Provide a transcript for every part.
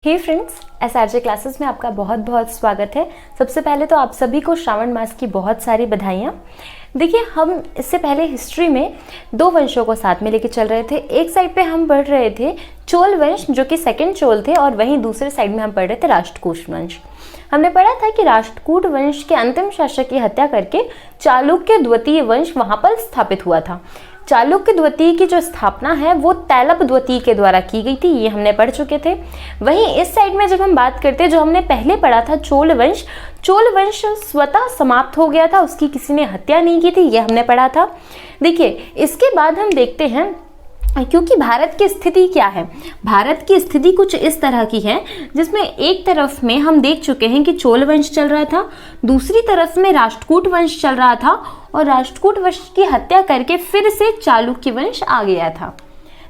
हे friends, SRJ classes में आपका बहुत बहुत स्वागत है। सबसे पहले तो आप सभी को श्रावण मास की बहुत सारी बधाइयाँ। देखिए, हम इससे पहले हिस्ट्री में दो वंशों को साथ में लेके चल रहे थे। एक साइड पे हम पढ़ रहे थे चोल वंश, जो कि सेकंड चोल थे, और वहीं दूसरे साइड में हम पढ़ रहे थे राष्ट्रकूट वंश। हमने पढ़ा था कि राष्ट्रकूट वंश के अंतिम शासक की हत्या करके चालुक्य द्वितीय वंश वहां पर स्थापित हुआ था। चालुक्य द्वितीय की जो स्थापना है वो तैलप द्वितीय के द्वारा की गई थी, ये हमने पढ़ चुके थे। वहीं इस साइड में जब हम बात करते हैं, जो हमने पहले पढ़ा था चोल वंश स्वतः समाप्त हो गया था, उसकी किसी ने हत्या नहीं की थी, ये हमने पढ़ा था। देखिए, इसके बाद हम देखते हैं क्योंकि भारत की स्थिति क्या है। भारत की स्थिति कुछ इस तरह की है, जिसमें एक तरफ में हम देख चुके हैं कि चोल वंश चल रहा था, दूसरी तरफ में राष्ट्रकूट वंश चल रहा था, और राष्ट्रकूट वंश की हत्या करके फिर से चालुक्य वंश आ गया था।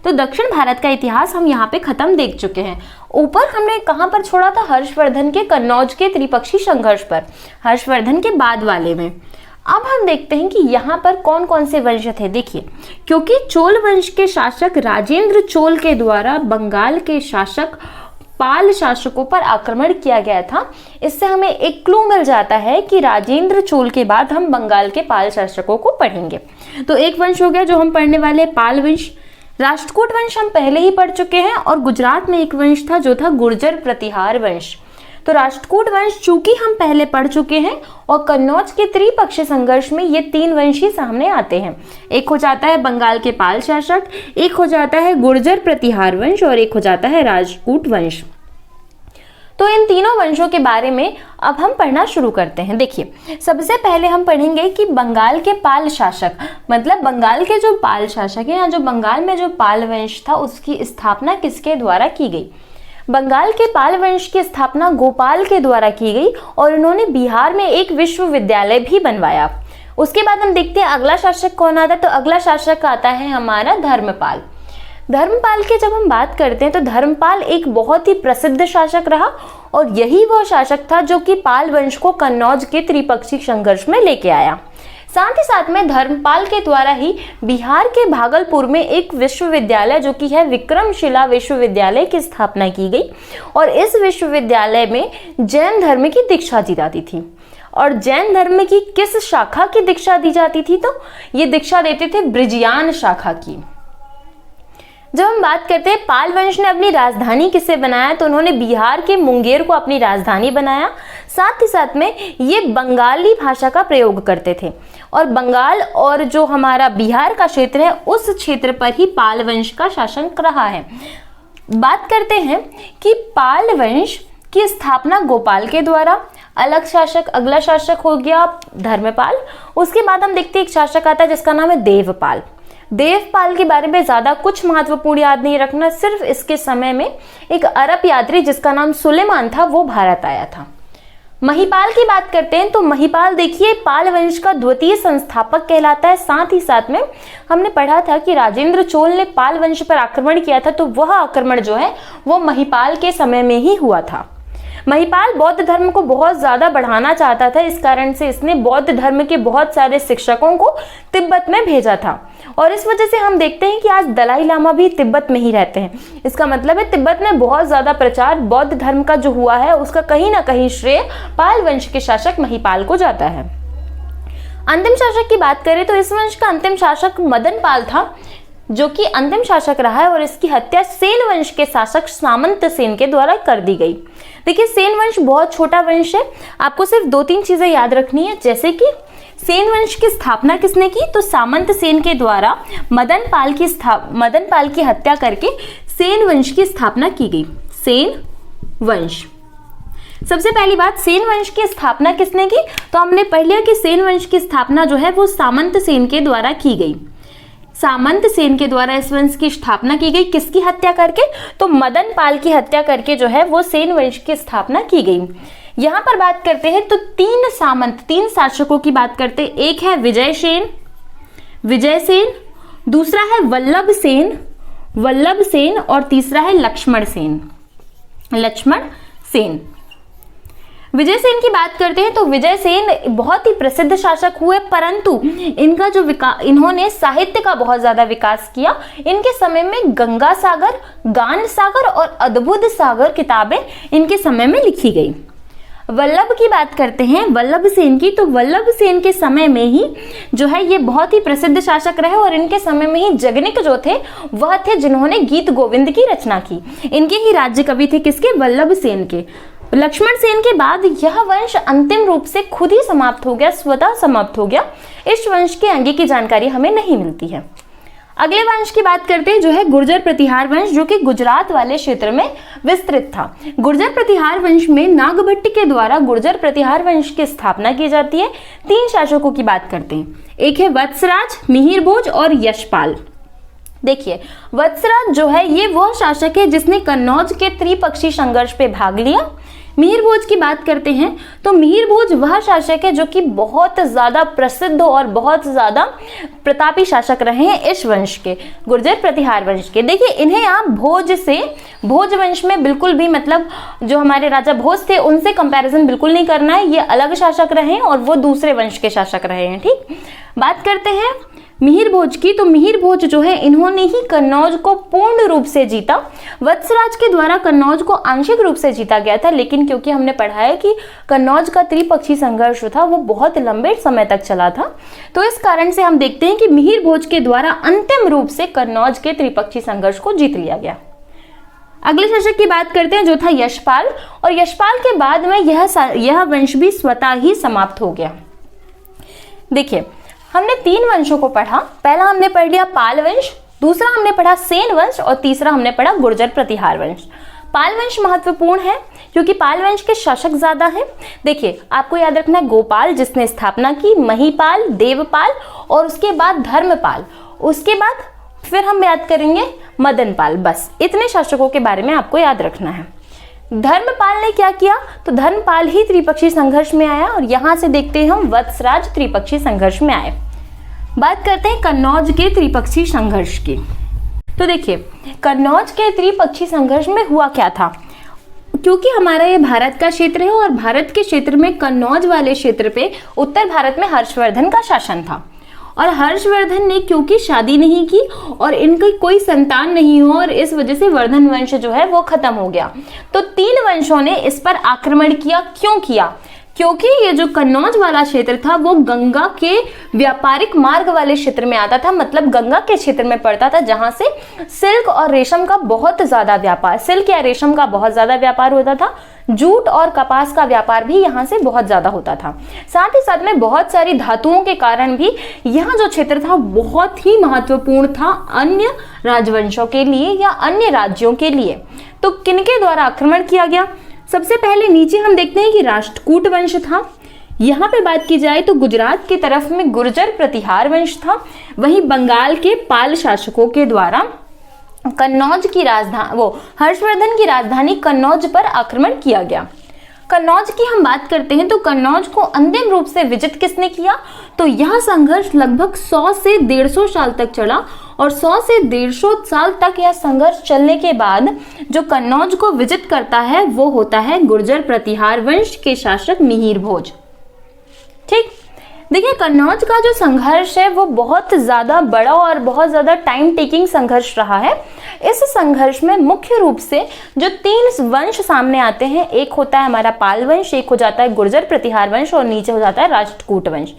तो दक्षिण भारत का इतिहास हम यहाँ पे खत्म देख चुके हैं। ऊपर हमने कहाँ पर छोड़ा था? हर्षवर्धन के कन्नौज के त्रिपक्षी संघर्ष पर, हर्षवर्धन के बाद वाले में। अब हम देखते हैं कि यहाँ पर कौन कौन से वंश थे। देखिए, क्योंकि चोल वंश के शासक राजेंद्र चोल के द्वारा बंगाल के शासक पाल शासकों पर आक्रमण किया गया था, इससे हमें एक क्लू मिल जाता है कि राजेंद्र चोल के बाद हम बंगाल के पाल शासकों को पढ़ेंगे। तो एक वंश हो गया जो हम पढ़ने वाले, पाल वंश। राष्ट्रकूट वंश हम पहले ही पढ़ चुके हैं, और गुजरात में एक वंश था जो था गुर्जर प्रतिहार वंश। तो राष्ट्रकूट वंश चूंकि हम पहले पढ़ चुके हैं, और कन्नौज के त्रिपक्षीय संघर्ष में ये तीन वंश ही सामने आते हैं। एक हो जाता है बंगाल के पाल शासक, एक हो जाता है गुर्जर प्रतिहार वंश, और एक हो जाता है राष्ट्रकूट वंश। तो इन तीनों वंशों के बारे में अब हम पढ़ना शुरू करते हैं। देखिए, सबसे पहले हम पढ़ेंगे कि बंगाल के पाल शासक, मतलब बंगाल के जो पाल शासक हैं, या जो बंगाल में जो पाल वंश था, उसकी स्थापना किसके द्वारा की गई। बंगाल के पाल वंश की स्थापना गोपाल के द्वारा की गई, और उन्होंने बिहार में एक विश्वविद्यालय भी बनवाया। उसके बाद हम देखते हैं अगला शासक कौन आता है। तो अगला शासक आता है हमारा धर्मपाल। धर्मपाल की जब हम बात करते हैं तो धर्मपाल एक बहुत ही प्रसिद्ध शासक रहा, और यही वो शासक था जो कि पाल वंश को कन्नौज के त्रिपक्षीय संघर्ष में लेके आया। साथ ही साथ में धर्मपाल के द्वारा ही बिहार के भागलपुर में एक विश्वविद्यालय, जो कि है विक्रमशिला विश्वविद्यालय, की स्थापना की गई, और इस विश्वविद्यालय में जैन धर्म की दीक्षा दी जाती थी। और जैन धर्म की किस शाखा की दीक्षा दी जाती थी? तो ये दीक्षा देते थे ब्रिजयान शाखा की। जब हम बात करते हैं पाल वंश ने अपनी राजधानी किसे बनाया, तो उन्होंने बिहार के मुंगेर को अपनी राजधानी बनाया। साथ ही साथ में ये बंगाली भाषा का प्रयोग करते थे, और बंगाल और जो हमारा बिहार का क्षेत्र है, उस क्षेत्र पर ही पाल वंश का शासन रहा है। बात करते हैं कि पाल वंश की स्थापना गोपाल के द्वारा, अलग शासक, अगला शासक हो गया धर्मपाल। उसके बाद हम देखते हैं एक शासक आता है जिसका नाम है देवपाल। देवपाल के बारे में ज्यादा कुछ महत्वपूर्ण याद नहीं रखना, सिर्फ इसके समय में एक अरब यात्री जिसका नाम सुलेमान था, वो भारत आया था। महिपाल की बात करते हैं तो महिपाल देखिए पाल वंश का द्वितीय संस्थापक कहलाता है। साथ ही साथ में हमने पढ़ा था कि राजेंद्र चोल ने पाल वंश पर आक्रमण किया था, तो वह आक्रमण जो है वो महिपाल के समय में ही हुआ था। महिपाल बौद्ध धर्म को बहुत ज्यादा बढ़ाना चाहता था, इस कारण से इसने बौद्ध धर्म के बहुत सारे शिक्षकों को तिब्बत में भेजा था, और इस वजह से हम देखते हैं कि आज दलाई लामा भी तिब्बत में ही रहते हैं। इसका मतलब है तिब्बत में बहुत ज्यादा प्रचार बौद्ध धर्म का जो हुआ है, उसका कहीं ना कहीं श्रेय पाल वंश के शासक महिपाल को जाता है। अंतिम शासक की बात करें तो इस वंश का अंतिम शासक मदनपाल था, जो कि अंतिम शासक रहा है, और इसकी हत्या सेन वंश के शासक सामंत सेन के द्वारा कर दी गई। देखिए, सेन वंश बहुत छोटा वंश है, आपको सिर्फ दो तीन चीजें याद रखनी है। जैसे कि सेन वंश की स्थापना किसने की? तो सामंत सेन के द्वारा मदनपाल की हत्या करके सेन वंश की स्थापना की गई। सेन वंश, सबसे पहली बात, सेन वंश की स्थापना किसने की? तो हमने पढ़ लिया कि सेन वंश की स्थापना जो है वो सामंत सेन के द्वारा की गई। सामंत सेन के द्वारा इस वंश की स्थापना की गई। किसकी हत्या करके? तो मदनपाल की हत्या करके जो है वो सेन वंश की स्थापना की गई। यहाँ पर बात करते हैं तो तीन शासकों की बात करते हैं। एक है विजय सेन, दूसरा है वल्लभ सेन, और तीसरा है लक्ष्मण सेन। विजयसेन की बात करते हैं तो विजयसेन बहुत ही प्रसिद्ध शासक हुए, परंतु इनका जो इन्होंने साहित्य का बहुत ज्यादा विकास किया। इनके समय में गंगा सागर, गान सागर और अद्भुत सागर किताबें इनके समय में लिखी गई। वल्लभ की बात करते हैं, वल्लभ सेन की, तो वल्लभ सेन के समय में ही जो है ये बहुत ही प्रसिद्ध शासक रहे और इनके समय में ही जगनिक जो थे वह थे जिन्होंने गीत गोविंद की रचना की। इनके ही राज्य कवि थे, किसके? वल्लभ सेन के। लक्ष्मण सेन के बाद यह वंश अंतिम रूप से खुद ही समाप्त हो गया, स्वतः समाप्त हो गया। इस वंश के आगे की जानकारी हमें नहीं मिलती है। अगले वंश की बात करते हैं जो है गुर्जर प्रतिहार वंश, जो कि गुजरात वाले क्षेत्र में विस्तृत था। गुर्जर प्रतिहार वंश में नागभट्ट के द्वारा गुर्जर प्रतिहार वंश की स्थापना की जाती है। 3 शासकों की बात करते हैं, एक है वत्सराज, मिहिर भोज और यशपाल। देखिए, वत्सराज जो है ये वह शासक है जिसने कन्नौज के त्रिपक्षीय संघर्ष पे भाग लिया। मिहिर भोज की बात करते हैं तो मिहिर भोज वह शासक है जो कि बहुत ज्यादा प्रसिद्ध और बहुत ज्यादा प्रतापी शासक रहे हैं इस वंश के, गुर्जर प्रतिहार वंश के। देखिए, इन्हें आप भोज से, भोज वंश में बिल्कुल भी मतलब जो हमारे राजा भोज थे उनसे कंपैरिजन बिल्कुल नहीं करना है। ये अलग शासक रहे हैं और वो दूसरे वंश के शासक रहे हैं। ठीक, बात करते हैं मिहिर भोज की, तो मिहिर भोज जो है इन्होंने ही कन्नौज को पूर्ण रूप से जीता। वत्सराज के द्वारा कन्नौज को आंशिक रूप से जीता गया था, लेकिन क्योंकि हमने पढ़ा है कि कन्नौज का त्रिपक्षीय संघर्ष था वो बहुत लंबे समय तक चला था, तो इस कारण से हम देखते हैं कि मिहिर भोज के द्वारा अंतिम रूप से कन्नौज के त्रिपक्षीय संघर्ष को जीत लिया गया। अगले शासक की बात करते हैं जो था यशपाल, और यशपाल के बाद में यह वंश भी स्वतः ही समाप्त हो गया। देखिए, हमने 3 वंशों को पढ़ा। पहला हमने पढ़ लिया पाल वंश, दूसरा हमने पढ़ा सेन वंश और तीसरा हमने पढ़ा गुर्जर प्रतिहार वंश। पाल वंश महत्वपूर्ण है क्योंकि पाल वंश के शासक ज्यादा हैं। देखिए, आपको याद रखना है गोपाल जिसने स्थापना की, महिपाल, देवपाल और उसके बाद धर्मपाल, उसके बाद फिर हम याद करेंगे मदनपाल। बस इतने शासकों के बारे में आपको याद रखना है। धर्मपाल ने क्या किया? तो धर्मपाल ही त्रिपक्षीय संघर्ष में आया और यहां से देखते हैं हम वत्सराज त्रिपक्षीय संघर्ष में आए। बात करते हैं कन्नौज के त्रिपक्षीय संघर्ष की। तो देखिए, कन्नौज के त्रिपक्षीय संघर्ष में हुआ क्या था? क्योंकि हमारा ये भारत का क्षेत्र है और भारत के क्षेत्र में कन्नौज वाले क्षेत्र पे उत्तर भारत में हर्षवर्धन का शासन था, और हर्षवर्धन ने क्योंकि शादी नहीं की और इनकी कोई संतान नहीं हो और इस वजह से वर्धन वंश जो है वो खत्म हो गया, तो 3 वंशों ने इस पर आक्रमण किया। क्यों किया? क्योंकि ये जो कन्नौज वाला क्षेत्र था वो गंगा के व्यापारिक मार्ग वाले क्षेत्र में आता था, मतलब गंगा के क्षेत्र में पड़ता था जहां से सिल्क और रेशम का बहुत ज्यादा व्यापार, सिल्क या रेशम का बहुत ज्यादा व्यापार होता था। जूट और कपास का व्यापार भी यहाँ से बहुत ज्यादा होता था। साथ ही साथ में बहुत सारी धातुओं के कारण भी यहाँ जो क्षेत्र था बहुत ही महत्वपूर्ण था अन्य राजवंशों के लिए या अन्य राज्यों के लिए। तो किनके द्वारा आक्रमण किया गया? सबसे पहले नीचे हम देखते हैं कि राष्ट्रकूट वंश था। यहाँ पे बात की जाए तो गुजरात की तरफ में गुर्जर प्रतिहार वंश था। वहीं बंगाल के पाल शासकों के द्वारा कन्नौज की राजधानी, हर्षवर्धन की राजधानी कन्नौज पर आक्रमण किया गया। कन्नौज की हम बात करते हैं तो कन्नौज को अंतिम रूप से विजित किसने किया? तो यह संघर्ष लगभग 100 से 150 साल तक चला और 100 से 150 साल तक यह संघर्ष चलने के बाद जो कन्नौज को विजित करता है वो होता है गुर्जर प्रतिहार वंश के शासक मिहिर भोज। ठीक, देखिए, कन्नौज का जो संघर्ष है वो बहुत ज्यादा बड़ा और बहुत ज्यादा टाइम टेकिंग संघर्ष रहा है। इस संघर्ष में मुख्य रूप से जो 3 वंश सामने आते हैं, एक होता है हमारा पाल वंश, एक हो जाता है गुर्जर प्रतिहार वंश और नीचे हो जाता है राष्ट्रकूट वंश।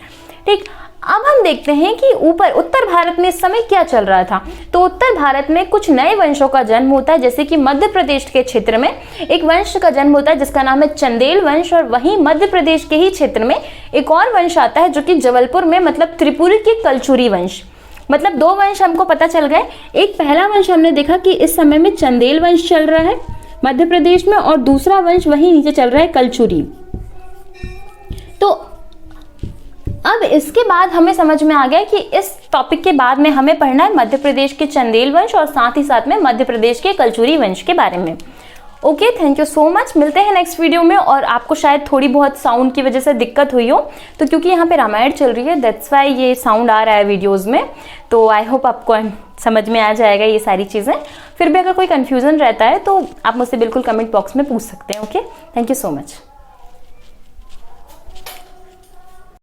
ठीक, अब हम देखते हैं कि ऊपर उत्तर भारत में इस समय क्या चल रहा था। तो उत्तर भारत में कुछ नए वंशों का जन्म होता है, जैसे कि मध्य प्रदेश के क्षेत्र में एक वंश का जन्म होता है जिसका नाम है चंदेल वंश, और वहीं मध्य प्रदेश के ही क्षेत्र में एक और वंश आता है जो कि जबलपुर में, मतलब त्रिपुरी के कलचुरी वंश। मतलब 2 वंश हमको पता चल गए। एक पहला वंश हमने देखा कि इस समय में चंदेल वंश चल रहा है मध्य प्रदेश में, और दूसरा वंश वहीं नीचे चल रहा है कलचुरी। तो अब इसके बाद हमें समझ में आ गया कि इस टॉपिक के बाद में हमें पढ़ना है मध्य प्रदेश के चंदेल वंश और साथ ही साथ में मध्य प्रदेश के कलचुरी वंश के बारे में। Okay, thank you so much. मिलते हैं नेक्स्ट वीडियो में। और आपको शायद थोड़ी बहुत साउंड की वजह से दिक्कत हुई हो, तो क्योंकि यहाँ पे रामायण चल रही है दैट्स वाई ये साउंड आ रहा है वीडियोज में। तो आई होप आपको समझ में आ जाएगा ये सारी चीज़ें। फिर भी अगर कोई कन्फ्यूजन रहता है तो आप मुझसे बिल्कुल कमेंट बॉक्स में पूछ सकते हैं। Okay, thank you so much.